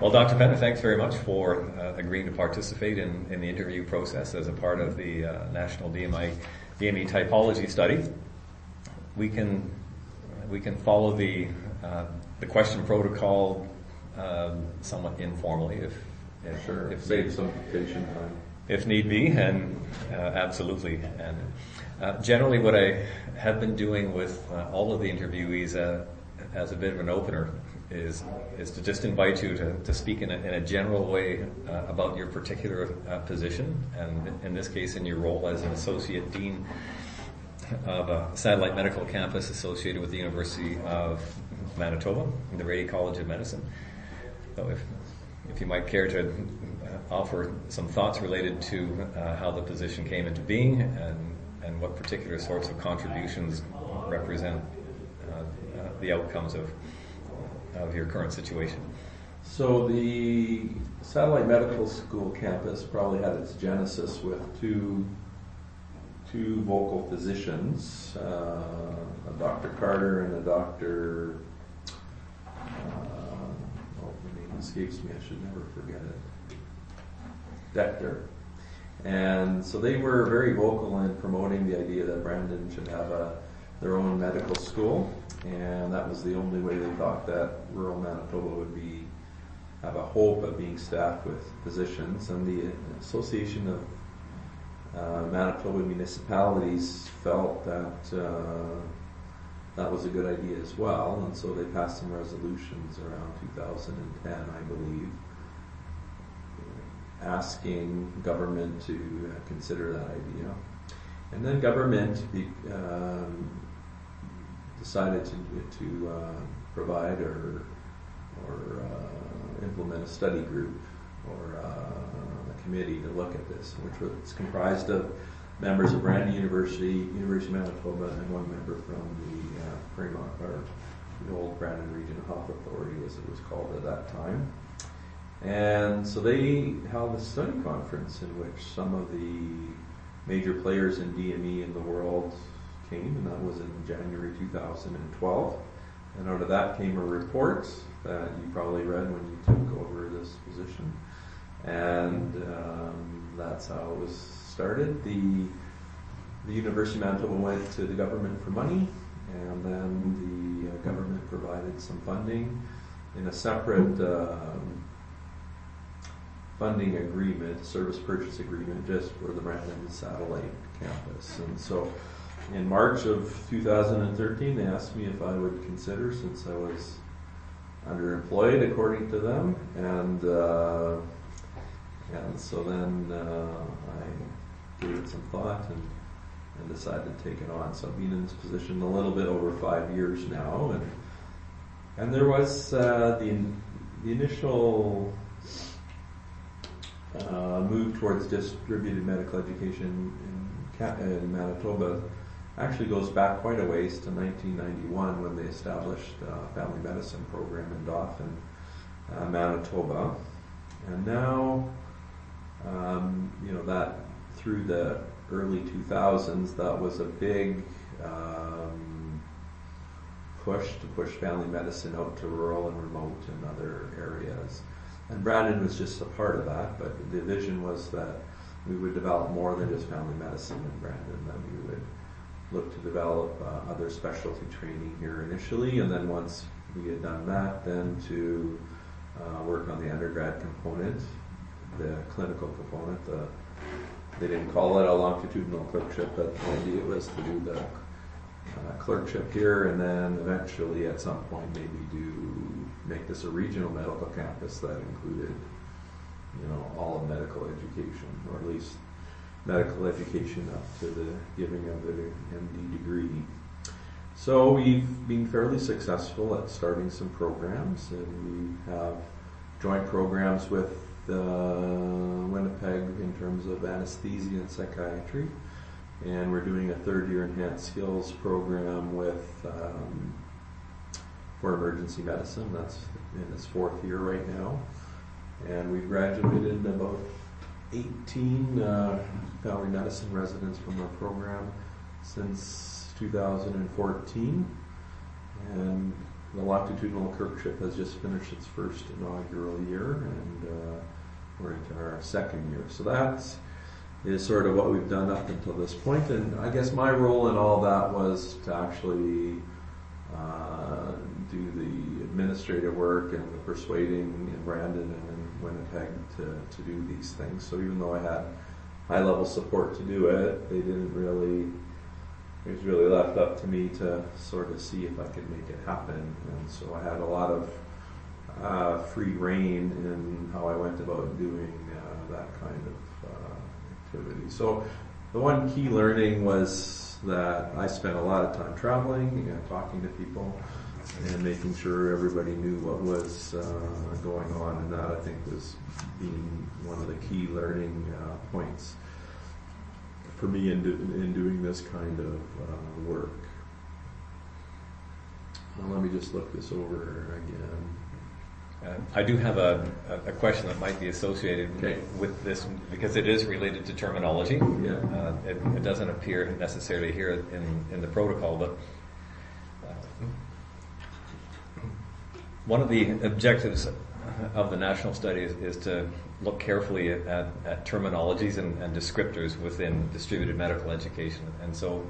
Well, Dr. Penna, thanks very much for agreeing to participate in the interview process as a part of the National DME Typology Study. We can follow the question protocol somewhat informally if save some patient time if need be, and absolutely. And generally, what I have been doing with all of the interviewees as a bit of an opener is to just invite you to speak in a general way about your particular position, and in this case, in your role as an associate dean of a satellite medical campus associated with the University of Manitoba, the Rady College of Medicine. So if you might care to offer some thoughts related to how the position came into being and what particular sorts of contributions represent the outcomes of your current situation. So the Satellite Medical School campus probably had its genesis with two vocal physicians, a Dr. Carter and a Dr. The name escapes me, I should never forget it. Dector. And so they were very vocal in promoting the idea that Brandon should have their own medical school, and that was the only way they thought that rural Manitoba would have a hope of being staffed with physicians. And the Association of Manitoba Municipalities felt that that was a good idea as well, and so they passed some resolutions around 2010, I believe, asking government to consider that idea. And then government decided to provide or implement a study group or a committee to look at this, which was comprised of members of Brandon University, University of Manitoba, and one member from the Fremont, or the old Brandon Region Health Authority, as it was called at that time. And so they held a study conference in which some of the major players in DME in the world came, and that was in January 2012. And out of that came a report that you probably read when you took over this position. And that's how it was started. The University of Manitoba went to the government for money, and then the government provided some funding in a separate funding agreement, service purchase agreement, just for the Brandon satellite campus. And so in March of 2013, they asked me if I would consider, since I was underemployed according to them, and so then I gave it some thought and decided to take it on. So I've been in this position a little bit over 5 years now, and there was the initial move towards distributed medical education in Manitoba actually goes back quite a ways to 1991, when they established a family medicine program in Dauphin, Manitoba. And now, that through the early 2000s, that was a big push to push family medicine out to rural and remote and other areas. And Brandon was just a part of that, but the vision was that we would develop more than just family medicine in Brandon, that we would look to develop other specialty training here initially, and then once we had done that, then to work on the undergrad component, the clinical component. They didn't call it a longitudinal clerkship, but the idea was to do the clerkship here, and then eventually at some point maybe make this a regional medical campus that included, all of medical education, or at least medical education up to the giving of the MD degree. So we've been fairly successful at starting some programs, and we have joint programs with Winnipeg in terms of anesthesia and psychiatry, and we're doing a third-year enhanced skills program for emergency medicine. That's in its fourth year right now, and we've graduated about 18 family medicine residents from our program since 2014, and the longitudinal clerkship has just finished its first inaugural year, and we're into our second year. So that is sort of what we've done up until this point. And I guess my role in all that was to actually do the administrative work and the persuading in Brandon and in Winnipeg to do these things. So even though I had high-level support to do it, it was really left up to me to sort of see if I could make it happen. And so I had a lot of free rein in how I went about doing that kind of activity. So the one key learning was that I spent a lot of time traveling and talking to people and making sure everybody knew what was going on, and that I think was being one of the key learning points for me in doing this kind of work. Let me just look this over again. I do have a question that might be associated with this, because it is related to terminology. Yeah. It doesn't appear necessarily here in the protocol, but one of the objectives of the national study is to look carefully at terminologies and descriptors within distributed medical education. And so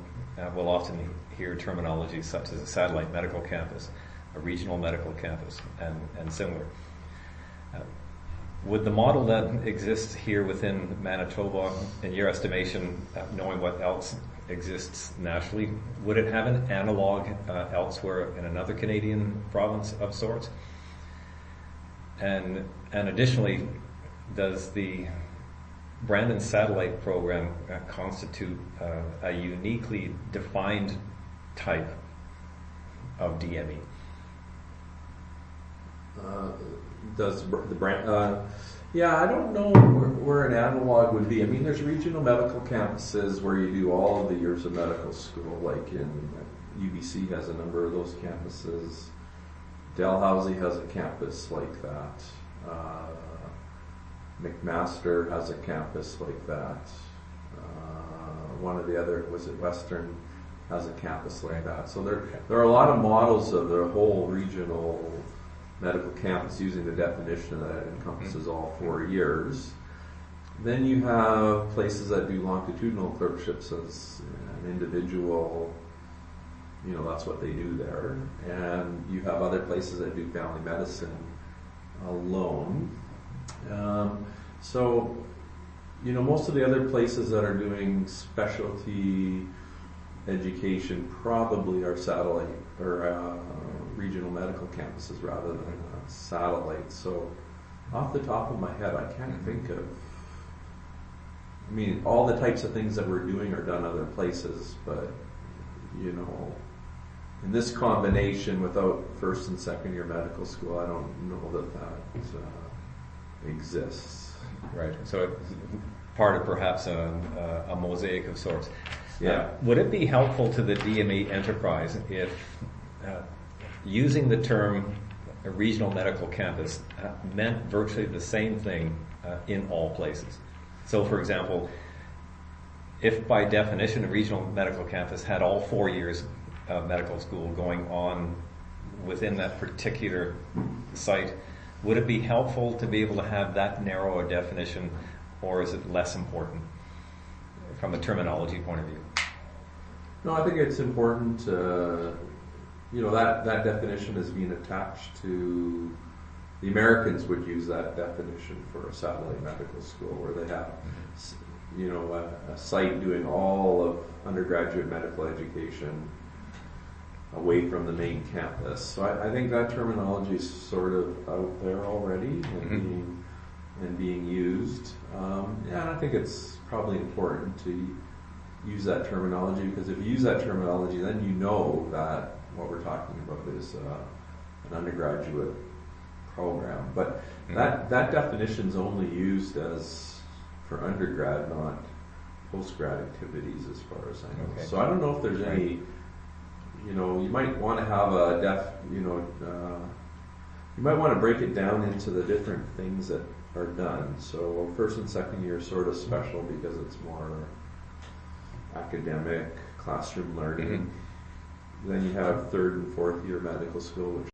we'll often hear terminologies such as a satellite medical campus, a regional medical campus, and similar. Would the model that exists here within Manitoba, in your estimation, knowing what else exists nationally, would it have an analog elsewhere in another Canadian province of sorts? And additionally, does the Brandon satellite program constitute a uniquely defined type of DME? Does the brand? Yeah, I don't know where an analog would be. I mean, there's regional medical campuses where you do all of the years of medical school, like in UBC has a number of those campuses. Dalhousie has a campus like that. McMaster has a campus like that. One of the other, was it Western, has a campus like that. So there are a lot of models of the whole regional medical campus using the definition that encompasses all 4 years. Then you have places that do longitudinal clerkships as an individual, that's what they do there. And you have other places that do family medicine alone. So, most of the other places that are doing specialty education probably are satellite or regional medical campuses rather than satellites. So, off the top of my head, I can't think of. I mean, all the types of things that we're doing are done other places, but in this combination without first and second year medical school, I don't know that exists. Right. So it's part of perhaps a mosaic of sorts. Yeah. Would it be helpful to the DME enterprise if using the term a regional medical campus meant virtually the same thing in all places? So, for example, if by definition a regional medical campus had all 4 years of medical school going on within that particular site, would it be helpful to be able to have that narrow a definition, or is it less important from a terminology point of view? No, I think it's important. That definition is being attached to. The Americans would use that definition for a satellite medical school, where they have, a site doing all of undergraduate medical education away from the main campus. So I think that terminology is sort of out there already and being used. And I think it's probably important to use that terminology, because if you use that terminology, then you know that what we're talking about is an undergraduate program. But that definition is only used for undergrad, not postgrad activities, as far as I know. Okay. So I don't know if there's any. You might want to have you might want to break it down into the different things that are done. So first and second year is sort of special because it's more academic, classroom learning. Then you have third and fourth year medical school, which